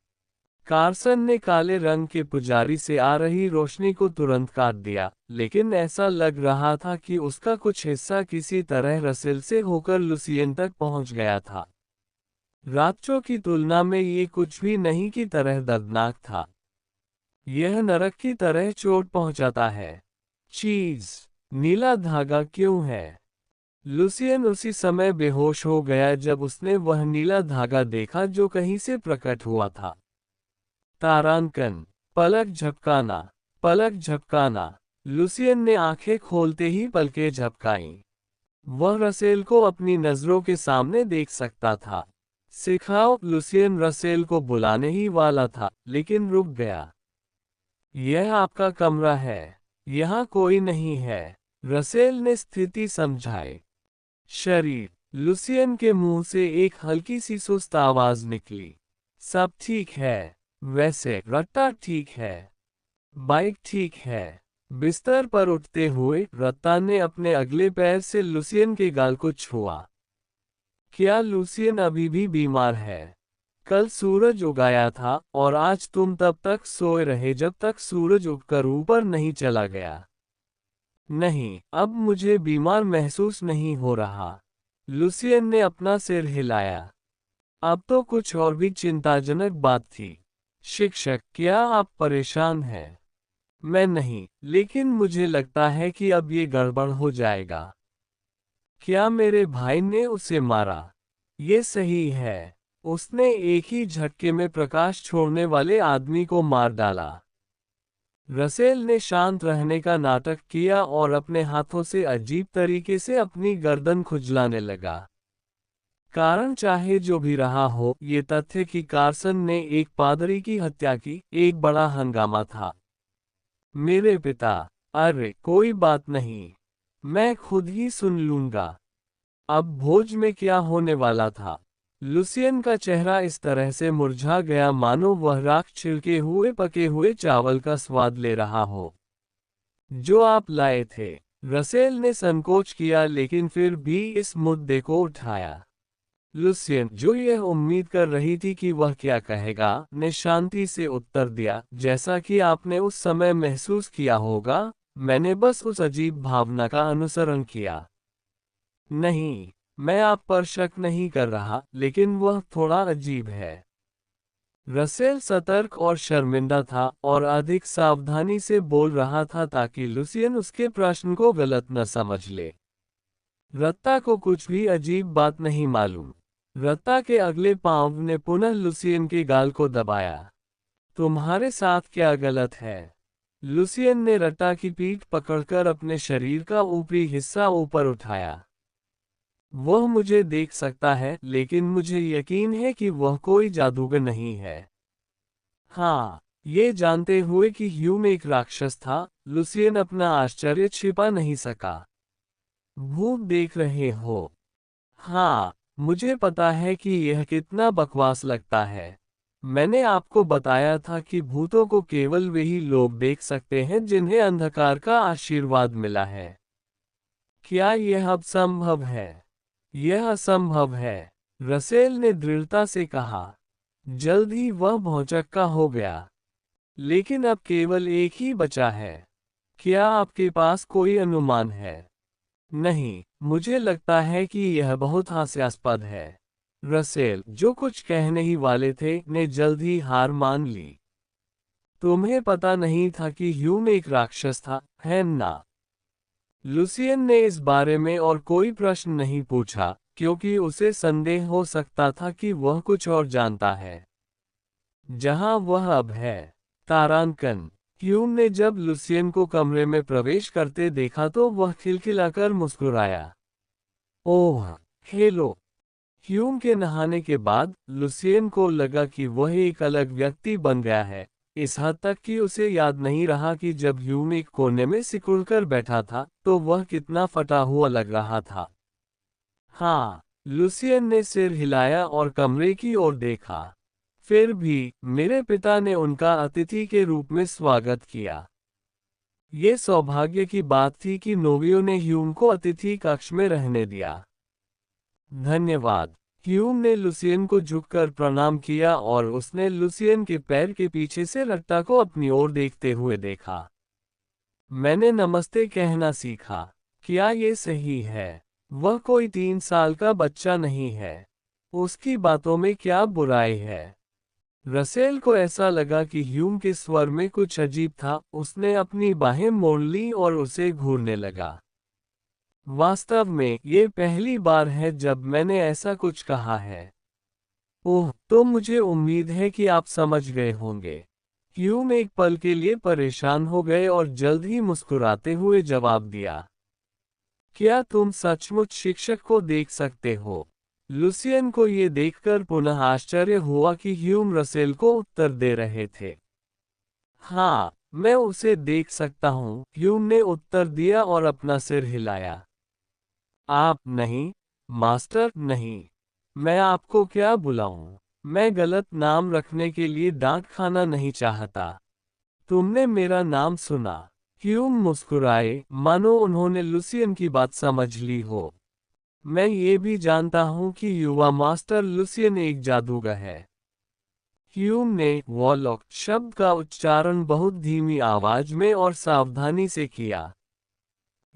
कार्सन ने काले रंग के पुजारी से आ रही रोशनी को तुरंत काट दिया, लेकिन ऐसा लग रहा था कि उसका कुछ हिस्सा किसी तरह रसेल से होकर लुसियन तक पहुंच गया था। रातचो की तुलना में ये कुछ भी नहीं की तरह दर्दनाक था। यह नरक की तरह चोट पहुंचाता है। चीज, नीला धागा क्यों है? लुसियन उसी समय बेहोश हो गया जब उसने वह नीला धागा देखा जो कहीं से प्रकट हुआ था। तारांकन। पलक झपकाना। पलक झपकाना। लुसियन ने आंखें खोलते ही पलकें झपकाईं। वह रसेल को अपनी नजरों के सामने देख सकता था। सिखाओ। लुसियन रसेल को बुलाने ही वाला था, लेकिन रुक गया। यह आपका कमरा है। यहाँ कोई नहीं है। रसेल ने स्थिति समझाई। शरीर। लुसियन के मुंह से एक हल्की सी सुस्त आवाज निकली। सब ठीक है। वैसे रट्टा ठीक है। बाइक ठीक है। बिस्तर पर उठते हुए रत्ता ने अपने अगले पैर से लुसियन के गाल को छुआ। क्या लुसियन अभी भी बीमार है? कल सूरज उगाया था और आज तुम तब तक सोए रहे जब तक सूरज उगकर ऊपर नहीं चला गया। नहीं, अब मुझे बीमार महसूस नहीं हो रहा। लुसियन ने अपना सिर हिलाया। अब तो कुछ और भी चिंताजनक बात थी। शिक्षक, क्या आप परेशान हैं? मैं नहीं, लेकिन मुझे लगता है कि अब ये गड़बड़ हो जाएगा। क्या मेरे भाई ने उसे मारा? ये सही है। उसने एक ही झटके में प्रकाश छोड़ने वाले आदमी को मार डाला। रसेल ने शांत रहने का नाटक किया और अपने हाथों से अजीब तरीके से अपनी गर्दन खुजलाने लगा। कारण चाहे जो भी रहा हो, ये तथ्य कि कार्सन ने एक पादरी की हत्या की, एक बड़ा हंगामा था। मेरे पिता। अरे कोई बात नहीं, मैं खुद ही सुन लूंगा। अब भोज में क्या होने वाला था? लुसियन का चेहरा इस तरह से मुरझा गया मानो वह राख छिड़के हुए पके हुए चावल का स्वाद ले रहा हो। जो आप लाए थे। रसेल ने संकोच किया लेकिन फिर भी इस मुद्दे को उठाया। लुसियन, जो यह उम्मीद कर रही थी कि वह क्या कहेगा, ने शांति से उत्तर दिया, जैसा कि आपने उस समय महसूस किया होगा, मैंने बस उस अजीब भावना का अनुसरण किया। नहीं, मैं आप पर शक नहीं कर रहा, लेकिन वह थोड़ा अजीब है। रसेल सतर्क और शर्मिंदा था और अधिक सावधानी से बोल रहा था ताकि लुसियन उसके प्रश्न को गलत न समझ ले। रत्ता को कुछ भी अजीब बात नहीं मालूम। रत्ता के अगले पांव ने पुनः लुसियन के गाल को दबाया। तुम्हारे साथ क्या गलत है? लुसियन ने रत्ता की पीठ पकड़कर अपने शरीर का ऊपरी हिस्सा ऊपर उठाया। वह मुझे देख सकता है, लेकिन मुझे यकीन है कि वह कोई जादूगर नहीं है। हाँ, ये जानते हुए कि ह्यूम एक राक्षस था, लुसियन अपना आश्चर्य छिपा नहीं सका। भूत देख रहे हो? हाँ, मुझे पता है कि यह कितना बकवास लगता है। मैंने आपको बताया था कि भूतों को केवल वही लोग देख सकते हैं जिन्हें अंधकार का आशीर्वाद मिला है। क्या यह अब संभव है? यह असंभव है, रसेल ने दृढ़ता से कहा। जल्द ही वह भौचक्का हो गया। लेकिन अब केवल एक ही बचा है। क्या आपके पास कोई अनुमान है? नहीं, मुझे लगता है कि यह बहुत हास्यास्पद है। रसेल, जो कुछ कहने ही वाले थे, ने जल्द ही हार मान ली। तुम्हें पता नहीं था कि ह्यूम एक राक्षस था, है ना? लुसियन ने इस बारे में और कोई प्रश्न नहीं पूछा, क्योंकि उसे संदेह हो सकता था कि वह कुछ और जानता है। जहां वह अब है। तारांकन। ह्यूम ने जब लुसियन को कमरे में प्रवेश करते देखा तो वह खिलखिलाकर मुस्कुराया। ओह, हेलो। ह्यूम के नहाने के बाद लुसियन को लगा कि वह एक अलग व्यक्ति बन गया है, इस हद तक कि उसे याद नहीं रहा कि जब ह्यूम एक कोने में सिकुड़कर बैठा था तो वह कितना फटा हुआ लग रहा था। हाँ, लुसियन ने सिर हिलाया और कमरे की ओर देखा। फिर भी मेरे पिता ने उनका अतिथि के रूप में स्वागत किया। ये सौभाग्य की बात थी कि नोवियो ने ह्यूम को अतिथि कक्ष में रहने दिया। धन्यवाद। ह्यूम ने लुसियन को झुककर प्रणाम किया और उसने लुसियन के पैर के पीछे से रट्टा को अपनी ओर देखते हुए देखा। मैंने नमस्ते कहना सीखा। क्या ये सही है? वह कोई 3 साल का बच्चा नहीं है। उसकी बातों में क्या बुराई है? रसेल को ऐसा लगा कि ह्यूम के स्वर में कुछ अजीब था, उसने अपनी बाहें मोड़ ली और उसे घूरने लगा। वास्तव में, ये पहली बार है जब मैंने ऐसा कुछ कहा है। ओह, तो मुझे उम्मीद है कि आप समझ गए होंगे। ह्यूम एक पल के लिए परेशान हो गए और जल्द ही मुस्कुराते हुए जवाब दिया। क्या तुम सचमुच शिक्षक को देख सकते हो? लुसियन को ये देखकर पुनः आश्चर्य हुआ कि ह्यूम रसेल को उत्तर दे रहे थे। हाँ, मैं उसे देख सकता हूँ, ह्यूम ने उत्तर दिया और अपना सिर हिलाया। आप नहीं, मास्टर नहीं। मैं आपको क्या बुलाऊं? मैं गलत नाम रखने के लिए डांट खाना नहीं चाहता। तुमने मेरा नाम सुना। ह्यूम मुस्कुराए, मानो उन्होंने लुसियन की बात समझ ली हो। मैं ये भी जानता हूँ कि युवा मास्टर लुसियन एक जादूगर है। ह्यूम ने वॉलॉक शब्द का उच्चारण बहुत धीमी आवाज में और सावधानी से किया।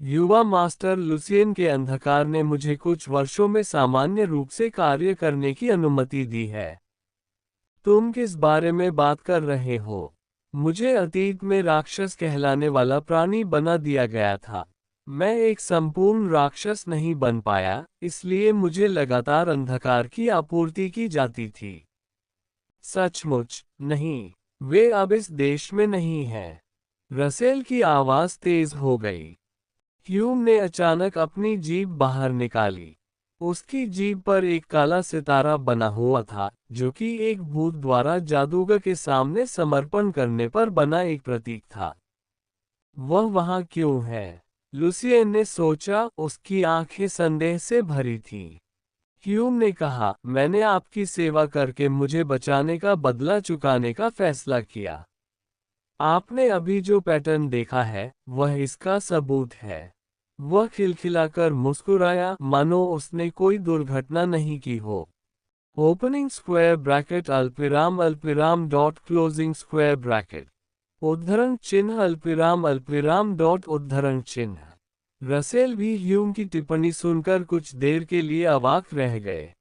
युवा मास्टर लुसियन के अंधकार ने मुझे कुछ वर्षों में सामान्य रूप से कार्य करने की अनुमति दी है। तुम किस बारे में बात कर रहे हो? मुझे अतीत में राक्षस कहलाने वाला प्राणी बना दिया गया था। मैं एक संपूर्ण राक्षस नहीं बन पाया, इसलिए मुझे लगातार अंधकार की आपूर्ति की जाती थी। सचमुच नहीं, वे अब इस देश में नहीं हैं। रसेल की आवाज तेज हो गई। ह्यूम ने अचानक अपनी जीभ बाहर निकाली। उसकी जीभ पर एक काला सितारा बना हुआ था, जो कि एक भूत द्वारा जादूगर के सामने समर्पण करने पर बना एक प्रतीक था। वह वहां क्यों है? लुसियन ने सोचा, उसकी आंखें संदेह से भरी थीं। ह्यूम ने कहा, मैंने आपकी सेवा करके मुझे बचाने का बदला चुकाने का फैसला किया। आपने अभी जो पैटर्न देखा है, वह इसका सबूत है। वह खिलखिलाकर मुस्कुराया, मानो उसने कोई दुर्घटना नहीं की हो। ओपनिंग स्क्वायर ब्रैकेट अल्पविराम डॉट क्लोजिंग स्क्वायर ब्रैकेट उद्धरण चिन्ह अल्पविराम डॉट उद्धरण चिन्ह। रसेल भी ह्यूम की टिप्पणी सुनकर कुछ देर के लिए अवाक रह गए।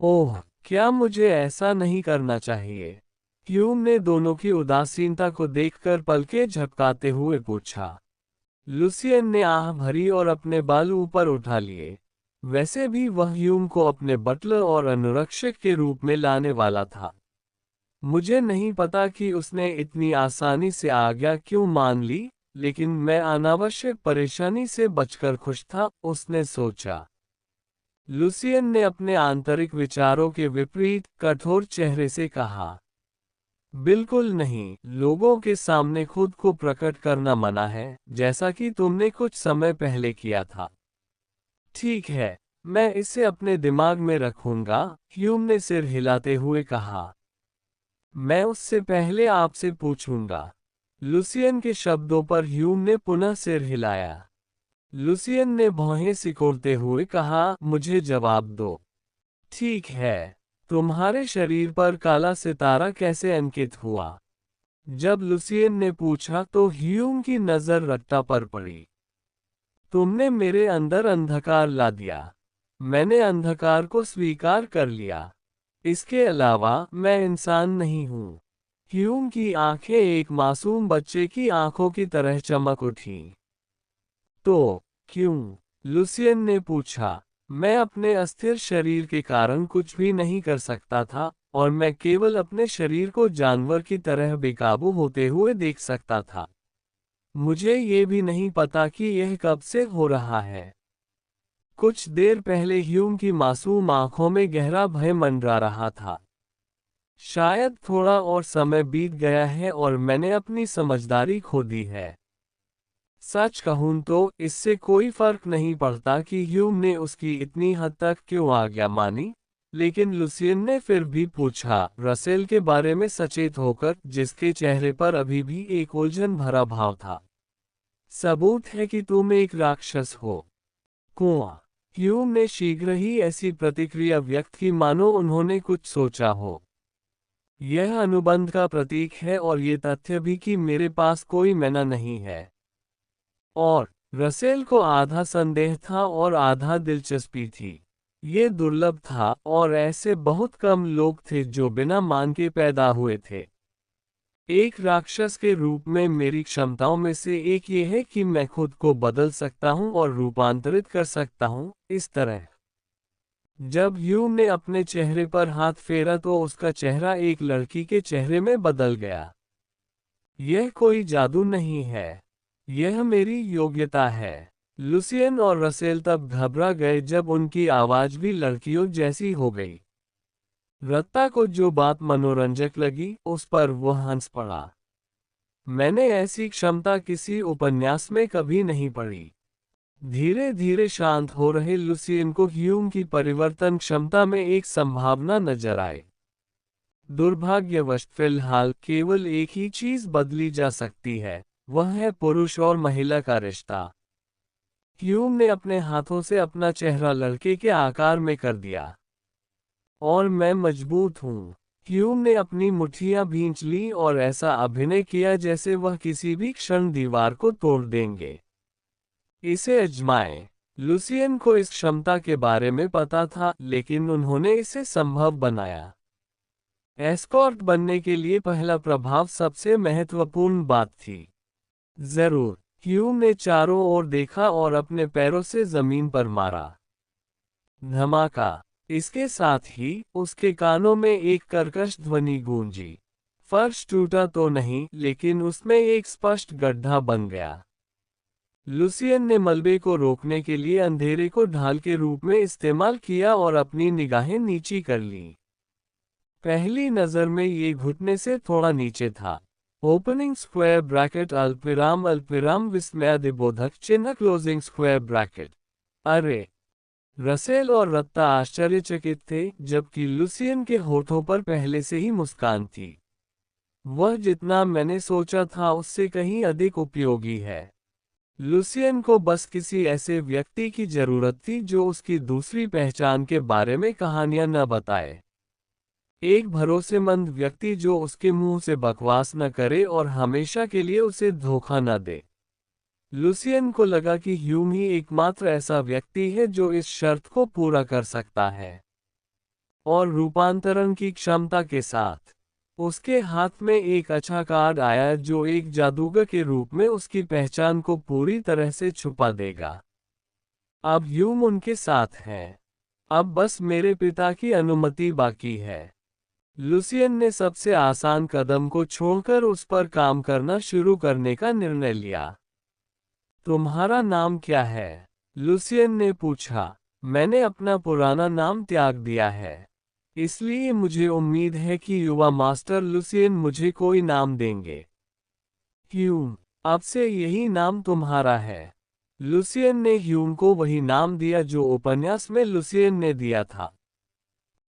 ओह, क्या मुझे ऐसा नहीं करना चाहिए? ह्यूम ने दोनों की उदासीनता को देखकर पलकें झपकाते हुए पूछा। लुसियन ने आह भरी और अपने बाल ऊपर उठा लिए। वैसे भी वह ह्यूम को अपने बटलर और अनुरक्षक के रूप में लाने वाला था। मुझे नहीं पता कि उसने इतनी आसानी से आज्ञा क्यों मान ली, लेकिन मैं अनावश्यक परेशानी से बचकर खुश था, उसने सोचा। लुसियन ने अपने आंतरिक विचारों के विपरीत कठोर चेहरे से कहा, बिल्कुल नहीं, लोगों के सामने खुद को प्रकट करना मना है, जैसा कि तुमने कुछ समय पहले किया था। ठीक है, मैं इसे अपने दिमाग में रखूंगा, ह्यूम ने सिर हिलाते हुए कहा। मैं उससे पहले आपसे पूछूंगा। लुसियन के शब्दों पर ह्यूम ने पुनः सिर हिलाया। लुसियन ने भौहें सिकोड़ते हुए कहा, मुझे जवाब दो। ठीक है, तुम्हारे शरीर पर काला सितारा कैसे अंकित हुआ? जब लुसियन ने पूछा तो ह्यूम की नजर रट्टा पर पड़ी। तुमने मेरे अंदर अंधकार ला दिया। मैंने अंधकार को स्वीकार कर लिया। इसके अलावा मैं इंसान नहीं हूँ। ह्यूम की आंखें एक मासूम बच्चे की आंखों की तरह चमक उठीं। तो क्यों? लुसियन ने पूछा। मैं अपने अस्थिर शरीर के कारण कुछ भी नहीं कर सकता था, और मैं केवल अपने शरीर को जानवर की तरह बेकाबू होते हुए देख सकता था। मुझे ये भी नहीं पता कि यह कब से हो रहा है। कुछ देर पहले ह्यूम की मासूम आंखों में गहरा भय मंडरा रहा था। शायद थोड़ा और समय बीत गया है और मैंने अपनी समझदारी खो दी है। सच कहूं तो इससे कोई फर्क नहीं पड़ता कि ह्यूम ने उसकी इतनी हद तक क्यों आज्ञा मानी, लेकिन लुसियन ने फिर भी पूछा, रसेल के बारे में सचेत होकर, जिसके चेहरे पर अभी भी एक उलझन भरा भाव था। सबूत है कि तुम एक राक्षस हो। कुआं। ह्यूम ने शीघ्र ही ऐसी प्रतिक्रिया व्यक्त की मानो उन्होंने कुछ सोचा हो। यह अनुबंध का प्रतीक है और ये तथ्य भी कि मेरे पास कोई मैना नहीं है। और रसेल को आधा संदेह था और आधा दिलचस्पी थी। ये दुर्लभ था और ऐसे बहुत कम लोग थे जो बिना मान के पैदा हुए थे। एक राक्षस के रूप में मेरी क्षमताओं में से एक ये है कि मैं खुद को बदल सकता हूं और रूपांतरित कर सकता हूं, इस तरह। जब ह्यूम ने अपने चेहरे पर हाथ फेरा तो उसका चेहरा एक लड़की के चेहरे में बदल गया। यह कोई जादू नहीं है। यह मेरी योग्यता है। लुसियन और रसेल तब घबरा गए जब उनकी आवाज भी लड़कियों जैसी हो गई। रत्ता को जो बात मनोरंजक लगी, उस पर वह हंस पड़ा। मैंने ऐसी क्षमता किसी उपन्यास में कभी नहीं पढ़ी। धीरे धीरे शांत हो रहे लुसियन को ह्यूम की परिवर्तन क्षमता में एक संभावना नजर आई। दुर्भाग्यवश फिलहाल केवल एक ही चीज बदली जा सकती है, वह है पुरुष और महिला का रिश्ता। ह्यूम ने अपने हाथों से अपना चेहरा लड़के के आकार में कर दिया। और मैं मजबूत हूँ। ह्यूम ने अपनी मुट्ठियां भींच ली और ऐसा अभिनय किया जैसे वह किसी भी क्षण दीवार को तोड़ देंगे। इसे आजमाएं। लुसियन को इस क्षमता के बारे में पता था, लेकिन उन्होंने इसे संभव बनाया। एस्कॉर्ट बनने के लिए पहला प्रभाव सबसे महत्वपूर्ण बात थी। जरूर। ह्यूम ने चारों ओर देखा और अपने पैरों से जमीन पर मारा। धमाका। इसके साथ ही उसके कानों में एक कर्कश ध्वनि गूंजी। फर्श टूटा तो नहीं, लेकिन उसमें एक स्पष्ट गड्ढा बन गया। लुसियन ने मलबे को रोकने के लिए अंधेरे को ढाल के रूप में इस्तेमाल किया और अपनी निगाहें नीची कर ली। पहली नजर में ये घुटने से थोड़ा नीचे था। ओपनिंग स्क्वायर ब्रैकेट अल्पविराम विस्मयादिबोधक चिन्ह क्लोजिंग स्क्वायर ब्रैकेट। अरे! रसेल और रत्ता आश्चर्यचकित थे, जबकि लुसियन के होठों पर पहले से ही मुस्कान थी। वह जितना मैंने सोचा था उससे कहीं अधिक उपयोगी है। लुसियन को बस किसी ऐसे व्यक्ति की जरूरत थी जो उसकी दूसरी पहचान के बारे में कहानियां न बताए। एक भरोसेमंद व्यक्ति जो उसके मुंह से बकवास न करे और हमेशा के लिए उसे धोखा न दे। लुसियन को लगा कि ह्यूम ही एकमात्र ऐसा व्यक्ति है जो इस शर्त को पूरा कर सकता है। और रूपांतरण की क्षमता के साथ उसके हाथ में एक अच्छा कार्ड आया जो एक जादूगर के रूप में उसकी पहचान को पूरी तरह से छुपा देगा। अब ह्यूम उनके साथ है। अब बस मेरे पिता की अनुमति बाकी है। लुसियन ने सबसे आसान कदम को छोड़कर उस पर काम करना शुरू करने का निर्णय लिया। तुम्हारा नाम क्या है? लुसियन ने पूछा। मैंने अपना पुराना नाम त्याग दिया है, इसलिए मुझे उम्मीद है कि युवा मास्टर लुसियन मुझे कोई नाम देंगे। ह्यूम, अब से यही नाम तुम्हारा है। लुसियन ने ह्यूम को वही नाम दिया जो उपन्यास में लुसियन ने दिया था।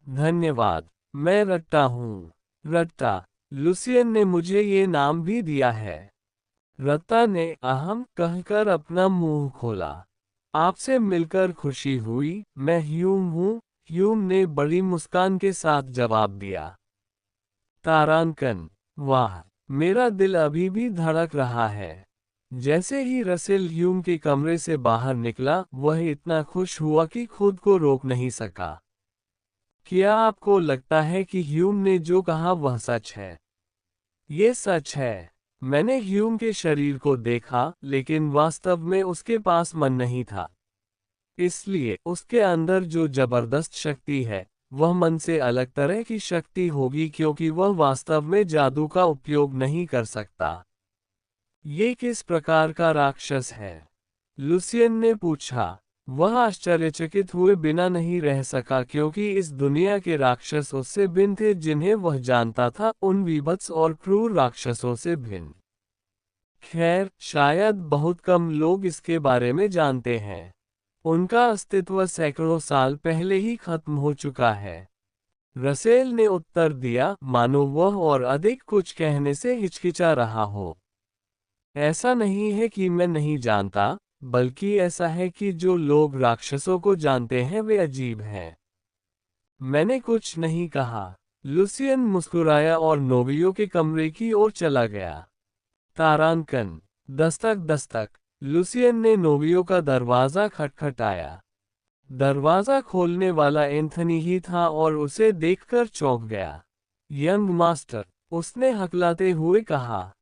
धन्यवाद, मैं रट्टा हूँ। रट्टा। लुसियन ने मुझे ये नाम भी दिया है। रत्ता ने अहम कहकर अपना मुंह खोला। आपसे मिलकर खुशी हुई, मैं ह्यूम हूँ। ह्यूम ने बड़ी मुस्कान के साथ जवाब दिया। तारांकन। वाह! मेरा दिल अभी भी धड़क रहा है। जैसे ही रसेल ह्यूम के कमरे से बाहर निकला, वह इतना खुश हुआ कि खुद को रोक नहीं सका। क्या आपको लगता है कि ह्यूम ने जो कहा वह सच है? ये सच है। मैंने ह्यूम के शरीर को देखा, लेकिन वास्तव में उसके पास मन नहीं था। इसलिए उसके अंदर जो जबरदस्त शक्ति है, वह मन से अलग तरह की शक्ति होगी क्योंकि वह वास्तव में जादू का उपयोग नहीं कर सकता। ये किस प्रकार का राक्षस है? लुसियन ने पूछा। वह आश्चर्यचकित हुए बिना नहीं रह सका क्योंकि इस दुनिया के राक्षस उससे भिन्न थे जिन्हें वह जानता था, उन विभत्स और क्रूर राक्षसों से भिन्न। खैर, शायद बहुत कम लोग इसके बारे में जानते हैं। उनका अस्तित्व सैकड़ों साल पहले ही खत्म हो चुका है। रसेल ने उत्तर दिया, मानो वह और अधिक कुछ कहने से हिचकिचा रहा हो। ऐसा नहीं है कि मैं नहीं जानता, बल्कि ऐसा है कि जो लोग राक्षसों को जानते हैं वे अजीब हैं। मैंने कुछ नहीं कहा। लुसियन मुस्कुराया और नोबियो के कमरे की ओर चला गया। तारांकन। दस्तक दस्तक। लुसियन ने नोबियो का दरवाजा खटखटाया। दरवाजा खोलने वाला एंथनी ही था और उसे देखकर चौंक गया। यंग मास्टर, उसने हकलाते हुए कहा।